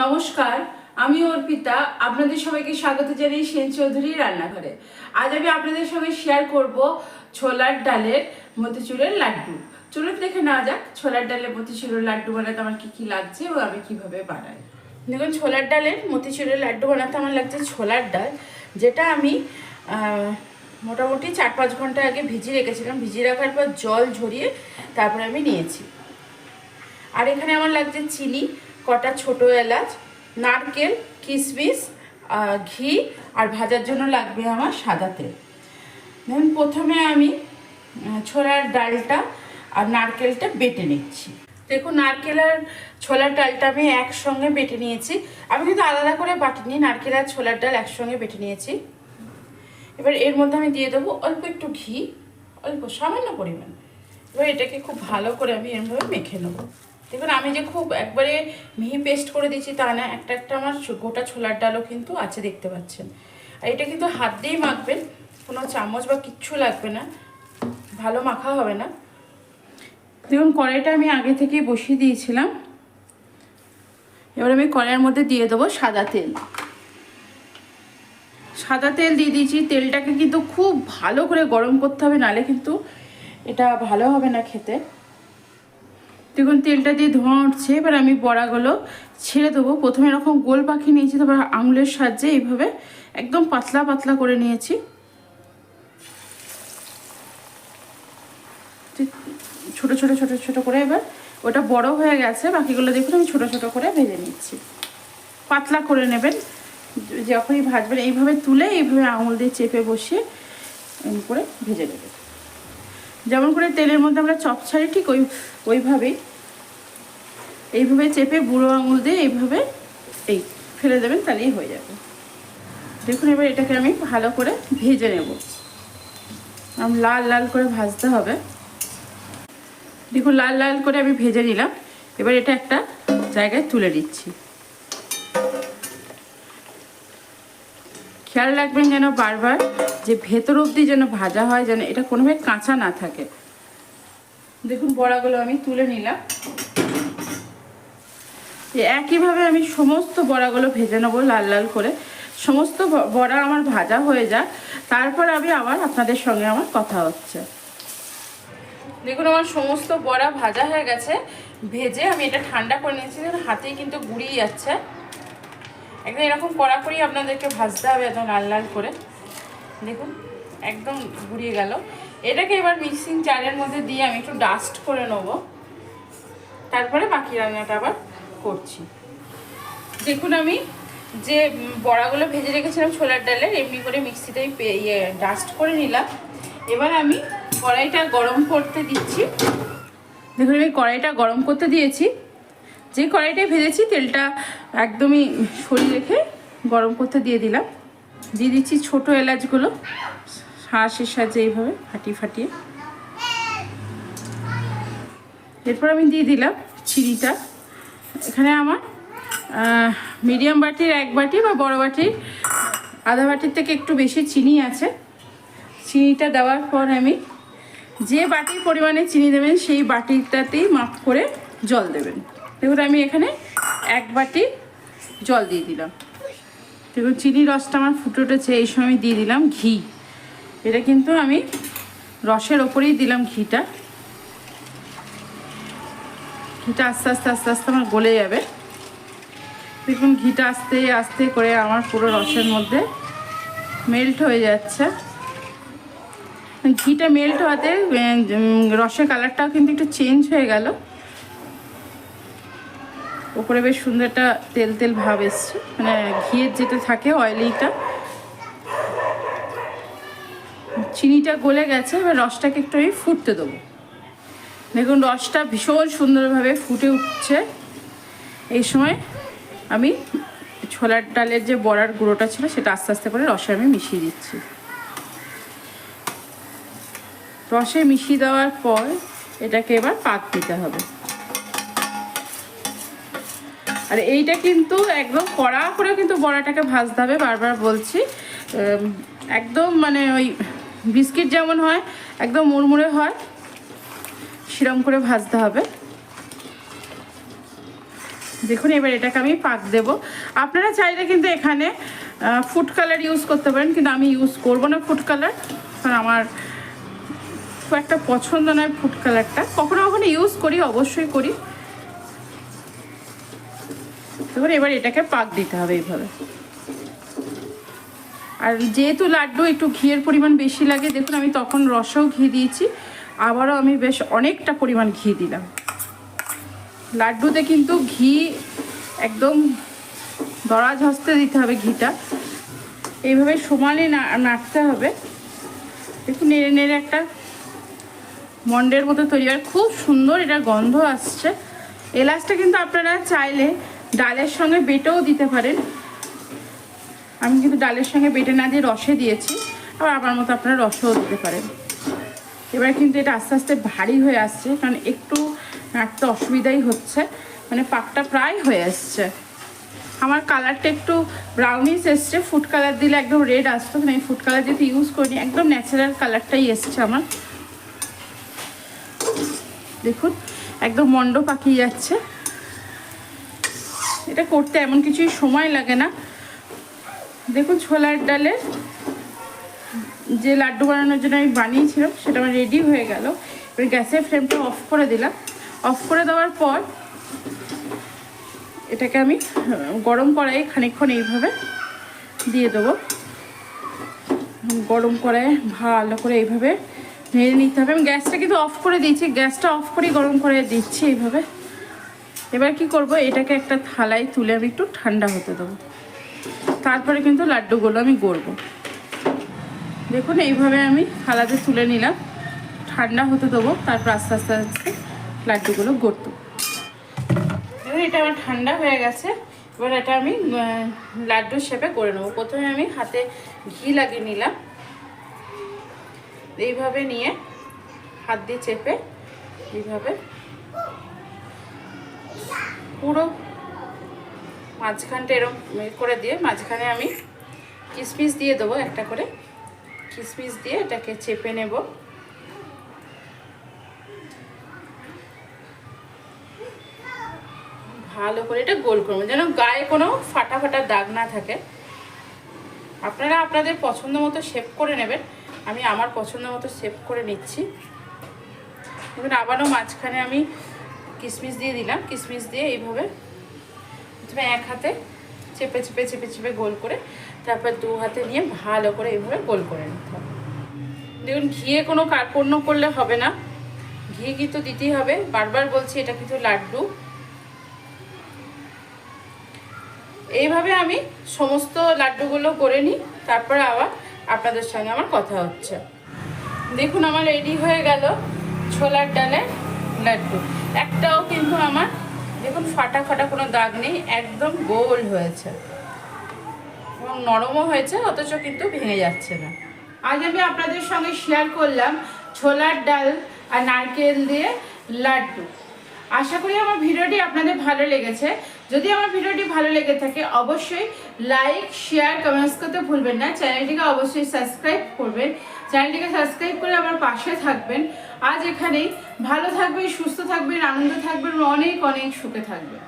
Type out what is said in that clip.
নমস্কার, আমি অর্পিতা। আপনাদের সবাইকে স্বাগত জানাই সেন চৌধুরী রান্নাঘরে। আজ আমি আপনাদের সঙ্গে শেয়ার করব ছোলার ডালের মতিচুরের লাড্ডু। চলুন দেখে নেওয়া যাক ছোলার ডালের মতিচুরের লাড্ডু বানাতে আমার কি কি লাগছে ও আমি কিভাবে বানাই। দেখুন, ছোলার ডালের মতিচুরের লাড্ডু বানাতে আমার লাগছে ছোলার ডাল, যেটা আমি মোটামুটি 4-5 ঘন্টা আগে ভিজিয়ে রেখেছিলাম। ভিজিয়ে রাখার পর জল ঝরিয়ে তারপরে আমি নিয়েছি। আর এখানে আমার লাগছে চিনি, কটা ছোট এলাচ, নারকেল, কিশমিশ, ঘি, আর ভাজার জন্য লাগবে আমার সাদা তেল। দেখুন, প্রথমে আমি ছোলার ডালটা আর নারকেলটা বেটে নিচ্ছি। দেখুন, নারকেল আর ছোলার ডালটা আমি একসঙ্গে বেটে নিয়েছি। আমি কিন্তু আলাদা করে বাটিনি, নারকেল আর ছোলার ডাল একসঙ্গে বেটে নিয়েছি। এবার এর মধ্যে আমি দিয়ে দেবো অল্প একটু ঘি, অল্প সামান্য পরিমাণ। এবার এটাকে খুব ভালো করে আমি এরভাবে মেখে নেবো। দেখুন, আমি যে খুব একবারে মিহি পেস্ট করে দিচ্ছি তা না, একটা একটা আমার গোটা ছোলার ডালও কিন্তু আছে, দেখতে পাচ্ছেন। আর এটা কিন্তু হাত দিয়েই মাখবেন, কোনো চামচ বা কিচ্ছু লাগবে না, ভালো মাখা হবে না। দেখুন, কড়াইটা আমি আগে থেকেই বসিয়ে দিয়েছিলাম। এবার আমি কড়াইয়ের মধ্যে দিয়ে দেবো সাদা তেল। সাদা তেল দিয়ে দিয়েছি। তেলটাকে কিন্তু খুব ভালো করে গরম করতে হবে, নাহলে কিন্তু এটা ভালো হবে না খেতে। দেখুন, তেলটা দিয়ে ধোঁয়া উঠছে। এবার আমি বড়াগুলো ছেড়ে দেবো। প্রথমে এরকম গোল পাখি নিয়েছি, তারপর আঙুলের সাহায্যে এইভাবে একদম পাতলা পাতলা করে নিয়েছি। ছোট ছোট ছোট ছোট করে এবার ওটা বড় হয়ে গেছে, বাকিগুলো দেখুন আমি ছোট ছোট করে ভেজে নিচ্ছি। পাতলা করে নেবেন, যখনই ভাজবেন এইভাবে তুলে এইভাবে আঙুল দিয়ে চেপে বসিয়ে এমনি করে ভেজে নেবেন। যেমন করে তেলের মধ্যে আমরা চপ ছাড়ি, ঠিক ওইভাবেই এইভাবে চেপে বুড়ো আঙুল দিয়ে এইভাবে এই ফেলে দেবেন, তাহলেই হয়ে যাবে। দেখুন, এবার এটাকে আমি ভালো করে ভেজে নেব। লাল লাল করে ভাজতে হবে। দেখুন, লাল লাল করে আমি ভেজে নিলাম। এবার এটা একটা জায়গায় তুলে দিচ্ছি। খেয়াল রাখবেন যেন বারবার যে ভেতর অবধি যেন ভাজা হয়, যেন এটা কোনোভাবে কাঁচা না থাকে। দেখুন, বড়াগুলো আমি তুলে নিলাম। একইভাবে আমি সমস্ত বড়াগুলো ভেজে নেবো লাল লাল করে। সমস্ত বড়া আমার ভাজা হয়ে যায়, তারপর আমি আবার আপনাদের সঙ্গে আমার কথা হচ্ছে। দেখুন, আমার সমস্ত বড়া ভাজা হয়ে গেছে। ভেজে আমি এটা ঠান্ডা করে নিয়েছি। হাতেই কিন্তু গুঁড়িয়ে যাচ্ছে। একদম এরকম কড়াকড়ি আপনাদেরকে ভাজতে হবে, একদম লাল লাল করে। দেখুন, একদম গুঁড়িয়ে গেল। এটাকে এবার মিক্সিং জারের মধ্যে দিয়ে আমি একটু ডাস্ট করে নেবো, তারপরে বাকি রান্নাটা আবার করছি। দেখুন, আমি যে বড়াগুলো ভেজে রেখেছিলাম ছোলার ডালের, এমনি করে মিক্সিতে ডাস্ট করে নিলাম। এবার আমি কড়াইটা গরম করতে দিচ্ছি। দেখুন, আমি কড়াইটা গরম করতে দিয়েছি। যে কড়াইটায় ভেজেছি তেলটা একদমই সরিয়ে রেখে গরম করতে দিয়ে দিলাম। দিয়ে দিচ্ছি ছোটো এলাচগুলো হাঁসের সাহায্যে এইভাবে ফাটিয়ে। এরপর আমি দিয়ে দিলাম চিনিটা। এখানে আমার মিডিয়াম বাটির 1 বাটি বা বড় বাটির আধা বাটির থেকে একটু বেশি চিনি আছে। চিনিটা দেওয়ার পর আমি যে বাটির পরিমাণে চিনি দেবেন সেই বাটিটাতেই মাপ করে জল দেবেন। দেখুন, আমি এখানে 1 বাটি জল দিয়ে দিলাম। দেখুন, চিনির রসটা আমার ফুটে উঠেছে। এই সময় আমি দিয়ে দিলাম ঘি। এটা কিন্তু আমি রসের ওপরেই দিলাম ঘিটা। ঘিটা আস্তে আস্তে আস্তে আস্তে আমার গলে যাবে। দেখুন, ঘিটা আস্তে আস্তে করে আমার পুরো রসের মধ্যে মেল্ট হয়ে যাচ্ছে। ঘিটা মেল্ট হওয়াতে রসের কালারটাও কিন্তু একটু চেঞ্জ হয়ে গেল। ওপরে বেশ সুন্দর একটা তেল তেল ভাব এসছে, মানে ঘিয়ের যেটা থাকে অয়েলিটা। চিনিটা গলে গেছে। এবার রসটাকে একটু আমি ফুটতে দেবো। দেখুন, রসটা ভীষণ সুন্দরভাবে ফুটে উঠছে। এই সময় আমি ছোলার ডালের যে বড়ার গুঁড়োটা ছিল সেটা আস্তে আস্তে করে রসে আমি মিশিয়ে দিচ্ছি। রসে মিশিয়ে দেওয়ার পর এটাকে এবার পাক দিতে হবে। আর এইটা কিন্তু একদম কড়া করে কিন্তু বড়াটাকে ভাজতে হবে, বারবার বলছি। একদম মানে ওই বিস্কিট যেমন হয় একদম মুড়মুড়ে হয় সেরকম করে ভাজতে হবে। দেখুন এবার এটাকে আমি পাক দেব। আপনারা চাইলে কিন্তু এখানে ফুড কালার ইউজ করতে পারেন, কিন্তু আমি ইউজ করব না ফুড কালার, কারণ আমার খুব একটা পছন্দ নয় ফুড কালারটা। কখনো কখনো ইউজ করি, অবশ্যই করি। দেখুন এবার এটাকে পাক দিতে হবে এইভাবে। আর যেহেতু লাড্ডু একটু ঘিয়ের পরিমাণ বেশি লাগে, দেখুন আমি তখন রসেও ঘি দিয়েছি, আবারও আমি বেশ অনেকটা পরিমাণ ঘি দিলাম। লাড্ডুতে কিন্তু ঘি একদম দরাজ হস্তে দিতে হবে ঘিটা, এইভাবে সমানে নাড়তে হবে। একটু নেড়ে নেড়ে একটা মন্ডের মতো তৈরি হয়, খুব সুন্দর এটা গন্ধ আসছে। এলাচটা কিন্তু আপনারা চাইলে ডালের সঙ্গে বেটেও দিতে পারেন, আমি কিন্তু ডালের সঙ্গে বেটে না দিয়ে রসে দিয়েছি, আবার আমার মতো আপনারা রসেও দিতে পারেন। এবার কিন্তু এটা আস্তে আস্তে ভারী হয়ে আসছে, কারণ একটু নাড়তে অসুবিধাই হচ্ছে, মানে পাকটা প্রায় হয়ে আসছে। আমার কালারটা একটু ব্রাউনিশ এসছে, ফুড কালার দিলে একদম রেড আসতো, কিন্তু আমি ফুড কালার যেহেতু ইউজ করিনি, একদম ন্যাচারাল কালারটাই এসছে আমার। দেখুন একদম মন্ড পাকিয়ে যাচ্ছে। এটা করতে এমন কিছুই সময় লাগে না। দেখুন ছোলার ডালের যে লাড্ডু বানানোর জন্য আমি বানিয়েছিলাম সেটা আমার রেডি হয়ে গেল। এবার গ্যাসের ফ্লেমটা অফ করে দিলাম। অফ করে দেওয়ার পর এটাকে আমি গরম কড়াইয়ে খানিকক্ষণ এইভাবে দিয়ে দেবো। গরম কড়াইয়ে ভালো করে এইভাবে নেড়ে নিতে হবে। আমি গ্যাসটা কিন্তু অফ করে দিয়েছি, গ্যাসটা অফ করেই গরম কড়াইয়ে দিচ্ছি এইভাবে। এবার কি করব, এটাকে একটা থালায় তুলে আমি একটু ঠান্ডা হতে দেবো, তারপরে কিন্তু লাড্ডুগুলো আমি গড়বো। দেখুন এইভাবে আমি থালাতে তুলে নিলাম, ঠান্ডা হতে দেবো, তারপর আস্তে আস্তে আস্তে লাড্ডুগুলো গড়তো। দেখুন এটা আমার ঠান্ডা হয়ে গেছে। এবার এটা আমি লাড্ডুর শেপে করে নেবো। প্রথমে আমি হাতে ঘি লাগিয়ে নিলাম, এইভাবে নিয়ে হাত দিয়ে চেপে এইভাবে পুরো মাঝখানটা এরকম করে দিয়ে মাঝখানে আমি কিশমিশ দিয়ে দেবো, একটা করে কিশমিশ দিয়ে এটাকে চেপে নেব। ভালো করে এটা গোল করবো, যেন গায়ে কোনো ফাটা ফাটা দাগ না থাকে। আপনারা আপনাদের পছন্দ মতো শেপ করে নেবেন, আমি আমার পছন্দ মতো শেপ করে নিচ্ছি। এবার আবারও মাঝখানে আমি কিশমিশ দিয়ে দিলাম, কিশমিশ দিয়ে এইভাবে প্রথমে এক হাতে চেপে চেপে চেপে চেপে গোল করে, তারপর দু হাতে নিয়ে ভালো করে এইভাবে গোল করে নিতে হবে। দেখুন ঘিয়ে কোনো কার্পণ্য করলে হবে না, ঘি কিন্তু দিতেই হবে। বারবার বলছি এটা কিন্তু লাড্ডু। এইভাবে আমি সমস্ত লাড্ডুগুলো করে নিই, তারপরে আবার আপনাদের সঙ্গে আমার কথা হচ্ছে। দেখুন আমার রেডি হয়ে গেল ছোলার ডালের লাড্ডু। একটাও কিন্তু আমার দেখুন ফাটা ফাটা কোনো দাগ নেই, একদম গোল হয়েছে এবং নরমও হয়েছে, অথচ কিন্তু ভেঙে যাচ্ছে না। আজ আমি আপনাদের সঙ্গে শেয়ার করলাম ছোলার ডাল আর নারকেল দিয়ে লাড্ডু। আশা করি আমার ভিডিওটি আপনাদের ভালো লেগেছে। যদি আমার ভিডিওটি ভালো লেগে থাকে অবশ্যই লাইক শেয়ার কমেন্টস করতে ভুলবেন না। চ্যানেলটিকে অবশ্যই সাবস্ক্রাইব করবেন, চ্যানেলটিকে সাবস্ক্রাইব করে আমার পাশে থাকবেন। আজ এখানেই, ভালো থাকবেন, সুস্থ থাকবেন, আনন্দ থাকবেন, অনেক অনেক সুখে থাকবেন।